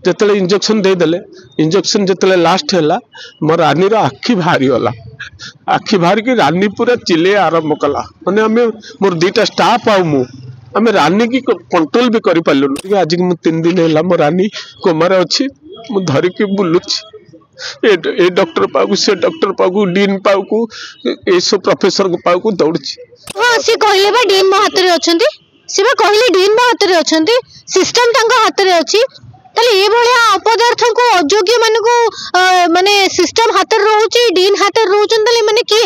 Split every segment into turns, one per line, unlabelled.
जिते injection देदेले injection जिते last है मोर रानी आखि बाहरी गला आखि बाहर की रानी पूरा चिले आरंभ कला मैंने आम मोर दीटा स्टाफ आम रानी की कंट्रोल भी कर पार्लुन आज 3 दिन है मो रानी कोमार अच्छी मु धरिकी बुलूची ए डॉक्टर पाकू से डॉक्टर पाकू डीन पाकू ए सब प्रोफेसर पाकू दौड़ी
हां से कहले बा डीन मो हाथ रे अछंती से बा कहले डीन मो हाथ रे अछंती सिस्टम तांको हाथ रे अछि तले ए भलिया अपदार्थ को अयोग्य माने को माने सिस्टम हाथ रे रहउची डीन हाथ रे रहउचन तले माने के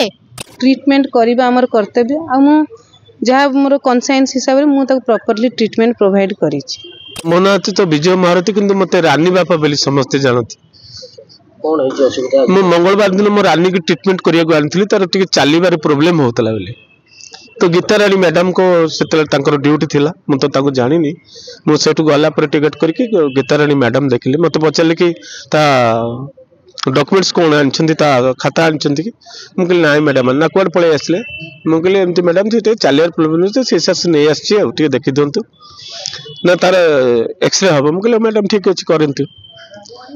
ट्रीटमेंट करबा हमर कर्तव्य आ मु जहा मोर कॉन्साइंस हिसाब रे मु तक प्रॉपर्ली ट्रीटमेंट प्रोवाइड करी छी
मोनाती तो विजय महारती किंतु मते रानी बापा बेली समस्त जानती
कौन है असुविधा
मु मंगलवार दिन मो रानी की ट्रीटमेंट करिया को आनथली तार टिके चालीबार प्रॉब्लम होतला बेली तो गीता रानी मैडम को सेतले तांकर ड्यूटी थिला मु तो ताको जानिनी मु सेटु गला पर टिकट करके गीता रानी मैडम देखली मते पचारले कि ता डॉक्यूमेंट्स कौन आनछंती ता खाता आनछंती कि मु कहली नाइ मैडम ना कोड पळे आसले मु कहली एमती मैडम थी चालीबार प्रॉब्लम तो से सस नै आछी आ टिके देखि दंतु ना तार एक्सरे हबो मु कहली मैडम ठीक अछि करंतु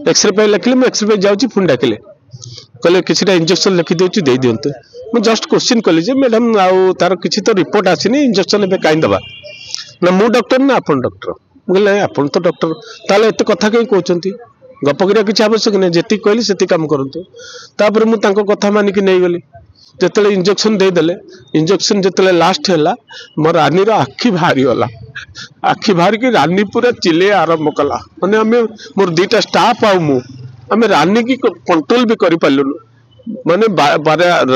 एक्सरे पे लिखले मु एक्सरे पे जाउची फोन डाकले कहले किछटा इंजेक्शन लिखि देउची दे दियंतु मु जस्ट क्वेश्चन कली जे मैडम आउ तार किछि तो रिपोर्ट आसीनी इंजेक्शन एबे काई दबा ना मु डॉक्टर ना अपन डॉक्टर मु कहले अपन तो डॉक्टर ताले एते कथा कई कहउचंती गप करिया किछि आवश्यक नै जेति कहली सेति काम करंतु तापर मु तांको कथा मानि कि नै गली जिते इंजेक्शन देदेले इंजेक्शन जिते लास्ट है मोर रानी आखि बाहरी गला आखि बाहर की रानी पूरा चिले आरंभ कला मैंने आम मोर दीटा स्टाफ आम रानी की कंट्रोल भी कर पार्लुन माने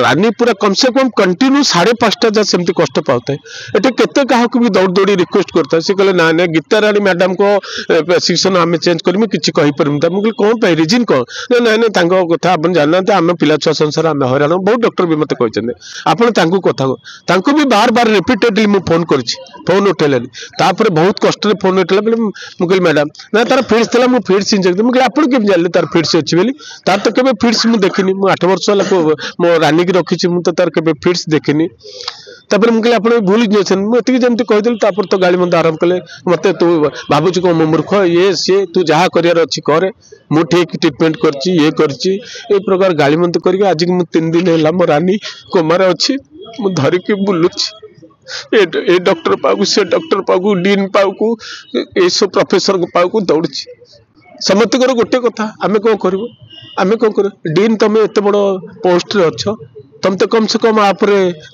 रानी पूरा कम से कम कंटिन्यू 5:30 जा सेमती कष्ट पाता है एटे केते काहकु भी दौड़ दौड़ी रिक्वेस्ट करता है से कहले ना ना गीता रानी मैडम को प्रेस्क्रिप्शन आम चेंज करमी किछि कहि परम ता मुगल कोन पे रीजन को ना ना ना तांको कथा अपन जानना त आम पिला छुआ संसार आम हैरान बहुत डॉक्टर भी मते कहछन आपण तांको कथा को तांको भी बार बार रिपीटेडली मु फोन करछि फोन उठेलेनी तापर बहुत कष्ट रे फोन उठला बेले मुगल मैडम ना तार फिट्स थला मु फिट्स इंजेक्शन मुगल आपण के जानले तार फिट्स अछि बेली तार तो केबे फिट्स मु देखिनी मु 8 वर्ष मो रानी की रखी मुझे तार के फिट्स देखनी तापर मुझे आप भूल जाती जमी कहीदेली तापर तो गाड़ी मत आरंभ कले मत तू भावुँ कौन मो मूर्ख ये सी तू जहाँ कर करे मु ठीक ट्रीटमेंट कर प्रकार गाड़ी मत कर आज 3 दिन है मो रानी कोमार अच्छी मु धरिकी बुलूची ए डॉक्टर पाकू से डॉक्टर पाकू डीन पाकू ए सब प्रोफेसर पाकू दौड़ी समस्त गोटे कथा आम कौन करूँ आम कौन कर डीन तुम एत बड़ पोस्ट रे अच्छ तुम तो कम से कम आप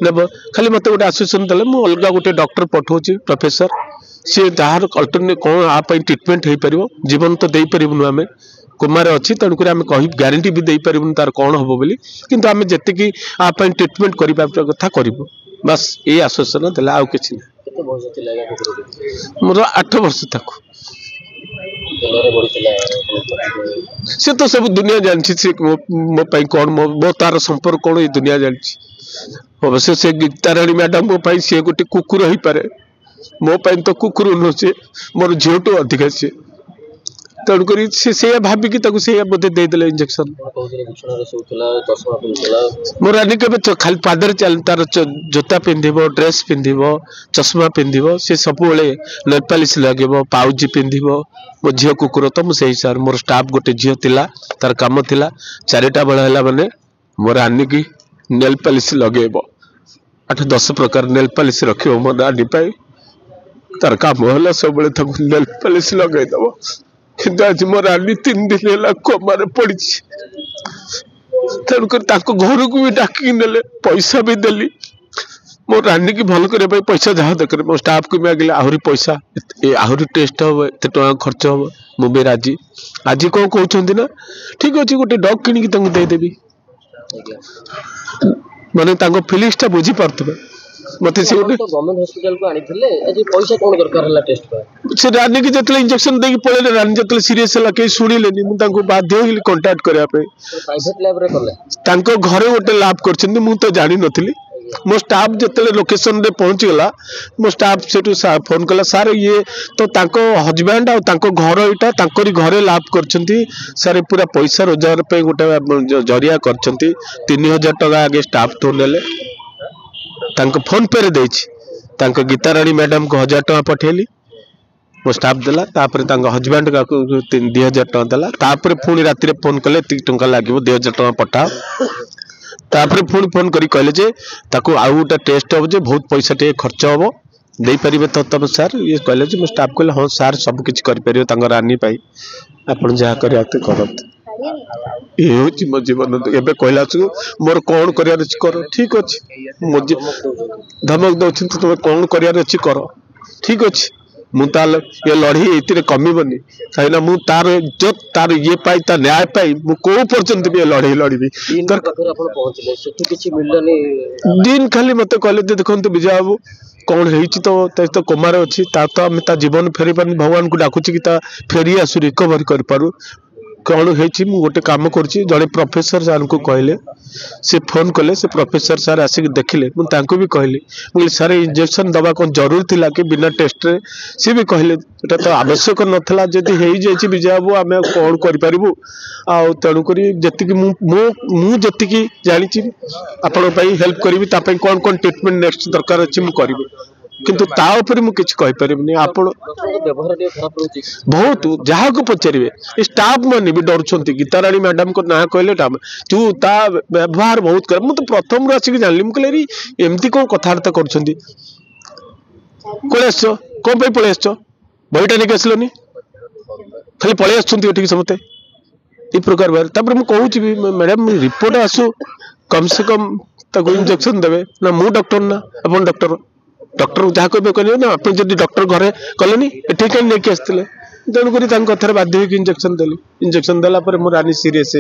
नेब खाली मत गोटे आश्वासन देले मु अलग गोटे डॉक्टर पठाऊँ प्रोफेसर सी जार अल्टरनेट कौन आप ट्रीटमेंट हो पार जीवन तो दे पारूँ आम कुमार अच्छी तेणुक आम कह ग्यारंटी भी दे पारूँ तार कौन हम बोली किंतु आम जी आप ट्रीटमेंट करने कथा करूँ बस ये आश्वासन देला आउ किसी मोर 8 वर्ष तक से तो सब दुनिया जानछि मो पाई कौन मो तार संपर्क कौन ये दुनिया जानछि अवश्य से गीता रानी मैडम मो पाई से गोटे कुकुर ही पारे मो पाई तो कुकुर नु से मोर झियोटो अधिक से तेणुक से भाविकी से बोधे देदेले इंजेक्शन मोर रानी के खाली पादर चल तार जोता पिंधिबो ड्रेस पिंधिबो चश्मा पिंधिबो से सब बेले नेल पॉलिश लगेबो पाउजी पिंधिबो मो झील कुकुर तो मुझे सर मोर स्टाफ गोटे झील थिला तार काम थिला 4टा बेला है माने मोर रानी की नेल पॉलिश लगेबो 8-10 प्रकार नेल पॉलिश रखिबो मोर रानी पाई तार काम होला सब बेले तक नेल पॉलिश लगै दबो किंतु आज मोर रानी 3 दिन है कोमार पड़ी तेणुक घर को भी डाक पैसा भी देली मो रानी की भल करने पैसा जहाँ देख मो स्टाफ को मांगे आहरी पैसा आहरी टेस्ट हम एत खर्च हम मुझे राजी आज कौन कहते ना ठीक अच्छे गोटे डग किणी देदेवी माने फिलिंग्स बुझी पार्थे मत से
गवर्नमेंट हॉस्पिटल को आनिथिले आज पैसा कोन दरकार हला टेस्ट पर
से रानी की जतले इंजेक्शन देकी पळेले रानी जतले सीरियस हला के सुनिलेनी मु तांको बाध्य होइली कांटेक्ट करया पे
प्राइवेट लैब रे करले
तांको घरे गोटे लैब करछन मु तो जानि नथिली मो स्टाफ जतले लोकेशन रे पहुंच गला मो स्टाफ सेटू फोन कला सर ये तो तांको हस्बैंड आ तांको घर इटा तांकोरी घरे लैब करछंती सर पूरा पैसा रोजगार पे गोटे जरिया करछंती 3000 टका आगे स्टाफ तो नेले तांको फोन पे रे देछि तांको गीता रानी मैडम को 1000 टका पठेली मो स्टाफ देला हजबैंड का 2000 टका देला पुणी राति फोन कले टका लगे 2000 टका पठाओ पुणी फोन करी कहले जे ताको आउ गोटे टेस्ट हम जे बहुत पैसा टे खर्च हम दे पारे तो तुम सार ये कहले जे मो स्टाफ कहले हाँ सार सब किछि करि परियो रानी पाई आपण जहाँ कर ये हूँ मो जीवन एवं कहला मोर कौन कर ठीक अच्छे धमक दौरान तुम कौन कर ठीक अच्छे मुझे ये लड़ाई ये कमिबनी कहीं मु तार इज्जत तार ये पाई तार न्याय पाई मु को पर्यंत भी लड़ाई लड़बी दिन खाली मत कहले देखो विजय बाबू कौन है तो कोमार अच्छी तो आम जीवन फेरी पार भगवान को डाकुची कि फेरी आसु रिकवर कर कौन है गोटे काम कर जड़े प्रोफेसर सार को कहले से फोन कले से प्रोफेसर सार आसिक देखिले मुझे भी कहली मुझे सार इंजेक्शन दवा कौन जरूर थिला कि बिना टेस्ट रे सी भी कहले एटा तो आवश्यक नथला जदि हेई जाइछि विजय बाबू आमे कौन करि परिबु आ तेणुक जी मु जी जानी आपण हेल्प करी कौन कौन ट्रिटमेंट नेक्स्ट दरकार अच्छी मुझे किंतु ता ऊपर मु किछ कहि परिबनी आपण बहुत जहाँ को पचारे स्टाफ मैंने भी डरछंती गीताराणी मैडम को ना कहले तू ता व्यवहार बहुत कर मुझे प्रथम आसिक जानली मुझे एमती कौन कथबार्ता कर कौन पलि आस बहीटा नहीं आसलनी खाली पलि आस समते ये प्रकार बाहर मुझे मैडम रिपोर्ट आसू कम से कम इंजेक्शन देवे ना मु डॉक्टर ना अपन डॉक्टर डॉक्टर जहाँ कहे ना आप डॉक्टर घरे कले एठी कहीं लेकिन आसते तेणुक कथार बाध्य इंजेक्शन देली इंजेक्शन देला मो रानी सीरीयस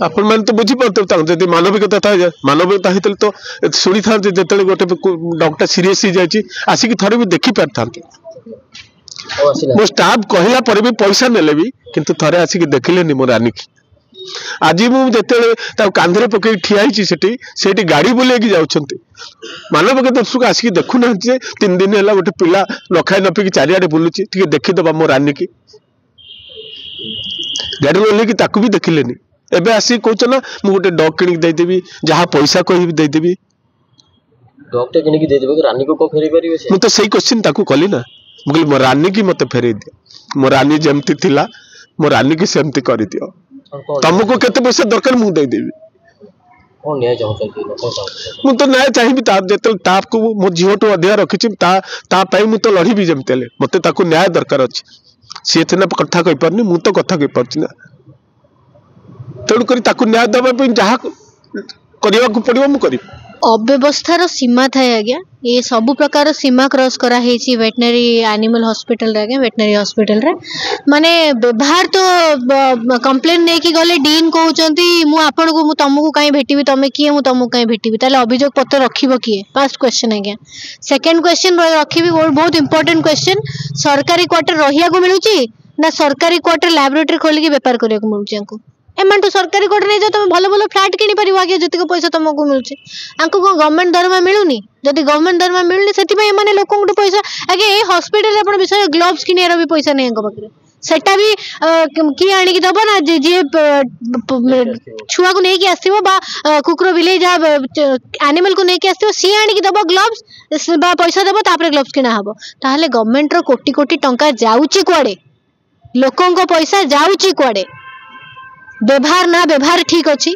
आपण मैंने तो बुझीपारे मानविकता था मानविकता होते तो शुणी था जो गोटे डॉक्टर सीरीयस हो जाए आसिक थोड़े भी देखी पारि था मो स्टाफ कहला पर भी पैसा नेले भी किंतु थरे आसिक देखिले मो रानी की आज मुझे कांधे पकड़ ठियाई से गाड़ी बुलेकी जाऊँच मानविक दर्शक आसिक देखुना 3 दिन है गोटे पिला न खाई न पीकी चारिआडे बुलूची देखीदबा मो रानी की गाड़ी ओल्लैकी ताकू भी देखिलेनी एबे आसिक कहूच ना मु गोटे डॉग किनिक देदेवी जहाँ पैसा कहि देदेवी
डॉग किनिक देदेवी रानी को को फेरी परिबे से मु
तो सही क्वेश्चन ताकू कली ना मुझे मो रानी की मते फेरे दियो मो रानी जेमती थिला मो रानी की सेमती करि दियो तुमको केते पैसा दरकार मु दे देबी
कौन न्याय चाहते
मु तो न्याय चाहिए जेते ताको मो झीओटू अधिया रखिछि ता पाई मु तो लड़ी भी जेमतेले मते ताको न्याय दरकार अछि सी एथना कथा कहि परनी मु तो कथा कहि परछि ना तेणु करी ताको न्याय दबा पे जहाँ करिया को पड़िबो मु करी
अव्यवस्थार सीमा थाए आज्ञा ये सब प्रकार सीमा क्रॉस करा हेची वेटनरी एनिमल हॉस्पिटल रे आज्ञा वेटनरी हॉस्पिटल रे माने व्यवहार तो कंप्लेन नै कि गले डीन कहउचंती मु आपन को मु तुमको काई भेटिबी तमे किए मु तुमको काई भेटिबी ताले अभियोग पत्र रखिबो किए फर्स्ट क्वेश्चन आज्ञा सेकंड क्वेश्चन रखिबी बहुत इंपोर्टेंट क्वेश्चन सरकारी क्वार्टर रहिया को मिलुची ना सरकारी क्वार्टर लैबोरेटरी खोली के व्यापार करिया को मिलुची आंको एमान तो सरकारी कोर्ट नहीं जाओ तुम भल भल फ्लैट किनी पारिबो आगे जतिक पैसा तुमको मिलुची आंको को गवर्नमेंट दरमा मिलुनी जदि गवर्नमेंट दरमा मिलुनी सेति में माने लोकन को पैसा आगे ए हॉस्पिटल रे अपन विषय ग्लोव्स किनियार भी पैसा नहीं आंको बकरे सेटा भी की आनी की दबो ना जे छुआ को नहीं कि आसीबो बा कुकुर बिले जा एनिमल को नहीं कि आसीबो सी आनी की दबो ग्लोव्स बा पैसा दबो तापर ग्लोव्स किना हबो ताहले गवर्नमेंट रो कोटी कोटी टंका जाउची कोडे लोकन को पैसा जाउची कोडे व्यवहार ना व्यवहार ठीक अच्छी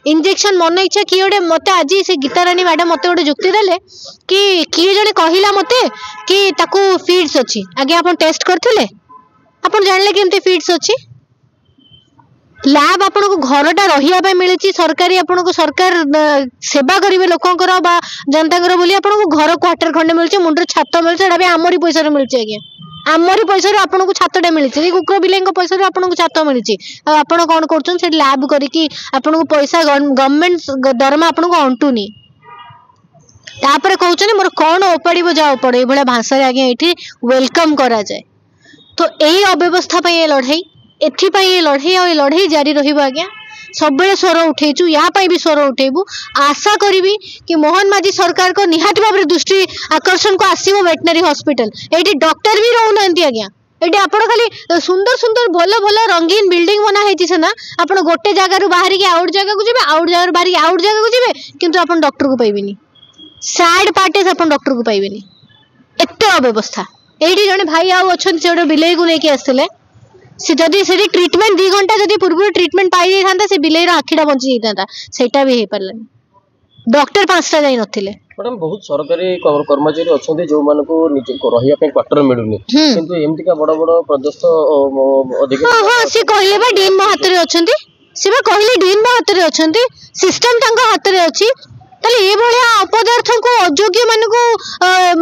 इंजेक्शन मन इच्छा किए गोटे मत आज से गीताराणी मैडम मत गोटे जुक्ति देले कि किए जने कहला मते कि ताकू फीड्स अच्छी आगे आपन टेस्ट करथिले आपन जानले केमते फीड्स अच्छी लैब आपन को घरटा रहिया पे मिलची सरकारी आपन को सरकार सेवा करिवे लोकंकर बा जनताकर बोली आपन को घर क्वार्टर खंडे मिलची मुंडर छात मिलची एटा भी आमरी पैसा रे मिलची आगे आमरी पैसा रे आपन को छातटे मिलची कुकुर बिलें को पैसा रे आपन को छात मिलची आपन कोन करछन से लैब करी कि आपन को पैसा गवर्नमेंट दरमा आपन को अंटुनी तापर कहउछन मोर कोन ओपड़िबो जा ओपड़े भले भाषा रे आगे एठी वेलकम करा जाय तो एही अव्यवस्था पे ये लड़ाई एथि पे ये लड़ाई और लड़ाई जारी रहिबो आज्ञा सब बेले स्वर उठेचु या पाई भी स्वर उठेबु आशा करिवि कि मोहन माझी सरकार को निहाती भाबरे दृष्टि आकर्षण को आसीबो वेटनरी हॉस्पिटल एठी डॉक्टर भी रहउ नंती आज्ञा एठी आपण खाली सुंदर सुंदर भलो भलो रंगीन बिल्डिंग बना हेची सेना आपण गोटे जगह रु बाहरी के आउट जगह को जेबे आउट जगह रु बाहरी आउट जगह को जेबे किंतु आपण डॉक्टर को पाइबिनी सैड पार्ट इज अपन डॉक्टर को पाइबेनी एते अव्यवस्था एठी जने भाई आउ अछन से बिलेई को लेके आसले से जदी से ट्रीटमेंट 2 घंटा जदी पूर्व ट्रीटमेंट पाई जाई थांता से बिलेई रा आखिडा बंची जाई थांता सेटा भी हे परलानी डॉक्टर 5टा जाई नथिले
मैडम बहुत सरकारी कर्मचारी अच्छा जो मान को रही क्वार्टर मिलूनी किंतु एमती का बड़ बड़ प्रदस्त अधिकारी
हां से कहले बा डीन मो हाथ रे अछंती से बा कहले डीन मो हाथ रे अछंती सिस्टम तांको हाथ रे अछि तले ए भलिया अपदार्थ को अयोग्य मान को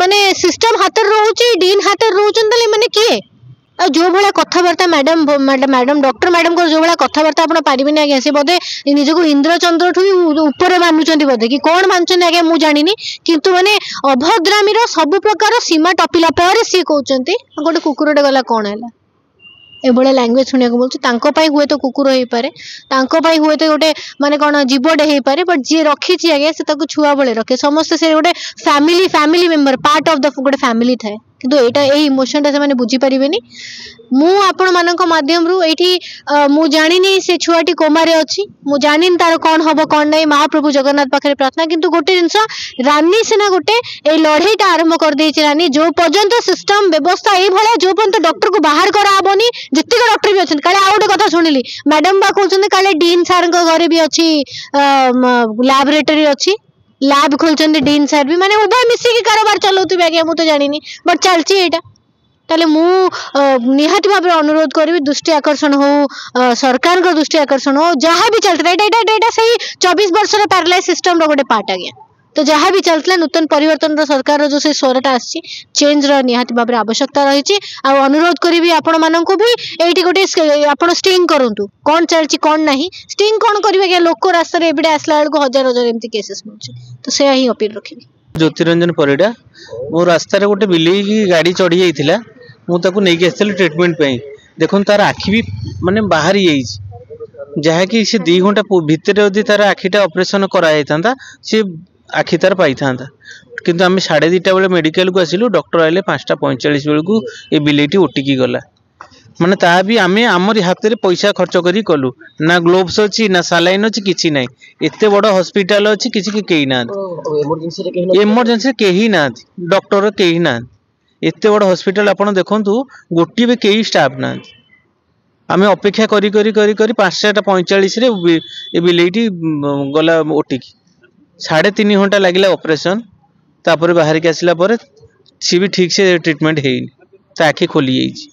माने सिस्टम हाथ रे रहउची डीन हाथ रे रहउचन तले माने किए जो भाया कथबार्ता मैडम डॉक्टर मैडम को जो भाया कथबार्ता आप पारे आज्ञा सी बोधे निजक इंद्रचंद्र ठू ऊपर मानुंट बोधे कि कौन मानुंट आज्ञा मुझे जानी किंतु माने अभद्रामी सब प्रकार सीमा टपिला पर सी कहते गोटे कुकुरटे गला कौन है एभले लैंग्वेज शुणा बोलूँ हुए तो कुकुर हो पारे हुए तो गोटे माने कौन जीवटे हो पारे बट जी रखी आज्ञा से छुआ बेले रखे समस्त से गोटे family member part of the गोटे फैमिली थाए किंतु एटा ए इमोशन से माने बुझी परिबेनी मु आपण मानक माध्यम रु एठी मु जानिनी से छुआटी कोमारे अछि मु जानिन तार कोन हबो कोन नै महाप्रभु जगन्नाथ पाखरे प्रार्थना किंतु गोटे जिंस रानी सेना गोटे ए लड़ाईटा आरंभ कर देछि रानी जो पर्यंत सिस्टम व्यवस्था ए भला जो पर्यंत डॉक्टर को बाहर करा हबोनी जति को डॉक्टर भी अछन काले आ गोटे कथा सुनिली मैडम बा कहउछन काले डीन सर को घरे भी अछि लैबोरेटरी अछि लैब खोलचंदी डीन सर भी माने उभय मिसी के कारोबार चलौतबे आज्ञा मु तो जानिनी बट चलची एटा ताले मु निहाती भाबे अनुरोध करबी दृष्टि आकर्षण हो सरकार को दृष्टि आकर्षण हो जहाँ भी चलता एटा सही 24 वर्ष रे पैरालाइज सिस्टम रो गोटे पार्ट आज्ञा तो जहाँ भी चलता नूतन परिवर्तन रो सरकार रो जो से स्वरटा आसी चेंज रो निहाती भाबे आवश्यकता रही आ अनुरोध करबी आपण मानन को भी एठी गोटे आपण स्टिंग करंतु कोन चलची कोन नाही स्टिंग कोन करबे के लोक रास्ता रे एबडे आसला बेल को हजार हजार एमती केसेस होची तो से ही अपील रखिबी
ज्योतिरंजन परिडा मो रास्ता रे गोटे बिलेई की गाड़ी चढ़ी जाइथिला मु ताको नै के आस्थिल ट्रीटमेंट पई देखुन तार आखि भी माने बाहर जाइछ जहा कि से 2 घंटा भीतर यदि तार आखिटा ऑपरेशन करा जाइतांता से आखि तार पाई थांता किंतु आम 2:30 बेले मेडिकल को आसिलु डॉक्टर आइले 5:45 बेल को ए बिलेटी ओटिकी गला माने ता भी आमे हमर हाथ रे पैसा खर्च करी कलु ना ग्लोव्स अछि ना सलाइन अछि किछि नै एते बड़ हॉस्पिटल अछि किछि के केही ना इमरजेंसी केही ना डॉक्टर केही ना एते बड़ हॉस्पिटल आपण देखंतु गोटी भी केही स्टाफ ना आमे अपेक्षा करी करी करी करी 5:45 रे ए बिलेटी गला ओटिकी 3.5 घंटा लागिला ऑपरेशन तापर बाहर के आसिला पर सी भी ठीक से ट्रीटमेंट हेइनी ता आखि खोली जाइछि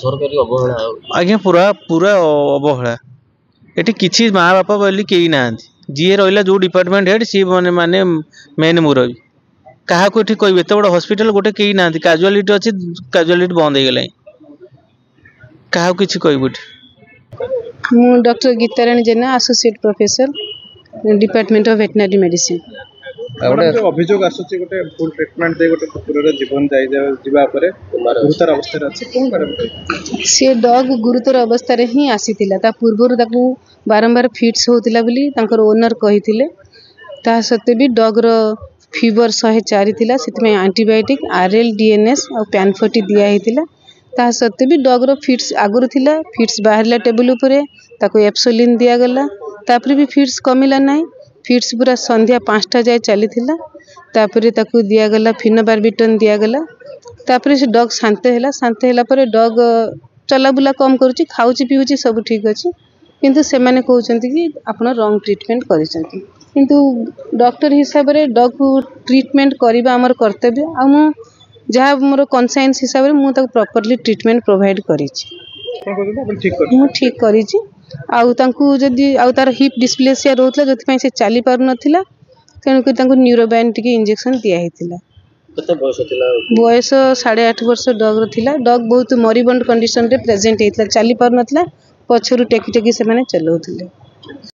सरकारी अवहेला
आज्ञा पूरा पूरा अवहेला एटी किछि माँ बापा बोली केही नांती जी रहिला जो डिपार्टमेंट हेड सी माने माने मेन मुरबी कहा को एठी कहबे एते बड़ हॉस्पिटल गोटे केही नांती कैजुअलिटी अछि कैजुअलिटी बंद हे गेलै कहा किछि कहबे
मु doctor Gitarani Jena associate professor department of veterinary medicine
जो अभियोग आसुची गोटे फुल ट्रीटमेंट दे गोटे कुकुरर जीवन जाई जीवा परे गुरुतर अवस्था अछि कोन मैडम
से डॉग गुरुतर अवस्था रे ही आसीतिला ता पूर्वरु ताकू बारंबार फिट्स होतिला बोली तांकर ओनर कहिथिले ता सत्ते भी डॉग रो फीवर 104 थिला सितमे एंटीबायोटिक आरएल डीएनएस और पैनफोर्टी दिया हितिला ता सत्ते भी डॉग रो फिट्स आगुर थिला फिट्स बाहरला टेबल ऊपर ताको एप्सोलिन दिया गला तापर भी फिट्स कमिला नाही फिट्स पूरा संध्या 5टा जाए चली थिला तापर ताको दिया गला फिनोबार्बिटन दिया गला तापर से डॉग शांत हैला पर डॉग चला बुला कम करूची खाउची पिउची सब ठीक अछि किंतु से माने कहउचंती कि आपण रॉन्ग ट्रीटमेंट करिसंती किंतु डॉक्टर हिसाब रे डॉग को ट्रीटमेंट करिबा हमर कर्तव्य आ मु जहा मोर कॉन्साइंस हिसाब रे मु ताको प्रॉपर्ली ट्रीटमेंट प्रोवाइड करिछि मु ठीक करिछि आउ तांकु जदी आउ तार हिप डिस्प्लेसिया रहउतला जति पई से चाली पार नथिला तेनु कि तांकु न्यूरोबाइन टिके इंजेक्शन दिया हेतिला
कते बयस थिला
बयस 8.5 वर्ष डॉग रो थिला डॉग बहुत मरिबंड कंडीशन रे प्रेजेंट हेतिला चाली पार नथिला पछरु टेकी टेकी से माने चलौथिले।